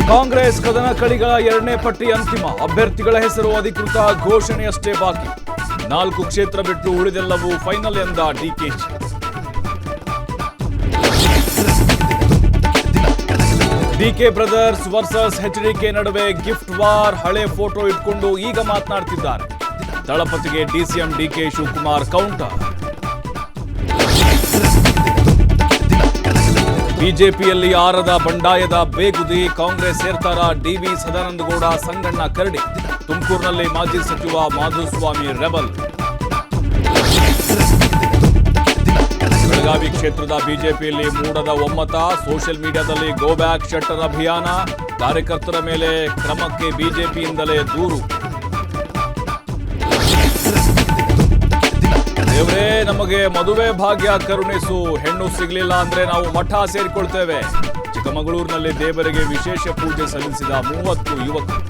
ಕಾಂಗ್ರೆಸ್ ಕದನಕಳಿಗಳ ಎರಡನೇ ಪಟ್ಟಿ ಅಂತಿಮ. ಅಭ್ಯರ್ಥಿಗಳ ಹೆಸರು ಅಧಿಕೃತ ಘೋಷಣೆಯಷ್ಟೇ ಬಾಕಿ. 4 ಕ್ಷೇತ್ರ ಬಿಟ್ಟು ಉಳಿದೆಲ್ಲವೂ ಫೈನಲ್ ಎಂದ ಡಿಕೆಶಿ. ಡಿಕೆ ಬ್ರದರ್ಸ್ ವರ್ಸಸ್ ಎಚ್ಡಿಕೆ ನಡುವೆ ಗಿಫ್ಟ್ ವಾರ್. ಹಳೆ ಫೋಟೋ ಇಟ್ಕೊಂಡು ಈಗ ಮಾತನಾಡ್ತಿದ್ದಾರೆ. ದಳಪತಿಗೆ ಡಿಸಿಎಂ ಡಿಕೆ ಶಿವಕುಮಾರ್ ಕೌಂಟರ್. ಬಿಜೆಪಿಯಲ್ಲಿ ಆರದ ಬಂಡಾಯದ ಬೇಗುದಿ. ಕಾಂಗ್ರೆಸ್ ಸೇರ್ತಾರ ಡಿವಿ ಸದಾನಂದಗೌಡ, ಸಂಗಣ್ಣ ಕರಡಿ. ತುಮಕೂರಿನಲ್ಲಿ ಮಾಜಿ ಸಚಿವ ಮಾಧುಸ್ವಾಮಿ ರೆಬಲ್. ಬೆಳಗಾವಿ ಕ್ಷೇತ್ರದ ಬಿಜೆಪಿಯಲ್ಲಿ ಮೂಡದ ಒಮ್ಮತ. ಸೋಷಿಯಲ್ ಮೀಡಿಯಾದಲ್ಲಿ ಗೋ ಬ್ಯಾಕ್ ಶೆಟ್ಟರ್ ಅಭಿಯಾನ. ಕಾರ್ಯಕರ್ತರ ಮೇಲೆ ಕ್ರಮಕ್ಕೆ ಬಿಜೆಪಿಯಿಂದಲೇ ದೂರು. ದೇವರೇ, ನಮಗೆ ಮದುವೆ ಭಾಗ್ಯ ಕರುಣಿಸು. ಹೆಣ್ಣು ಸಿಗಲಿಲ್ಲ ಅಂದ್ರೆ ನಾವು ಮಠ ಸೇರಿಕೊಳ್ತೇವೆ. ಚಿಕ್ಕಮಗಳೂರಿನಲ್ಲಿ ದೇವರಿಗೆ ವಿಶೇಷ ಪೂಜೆ ಸಲ್ಲಿಸಿದ 30 ಯುವಕರು.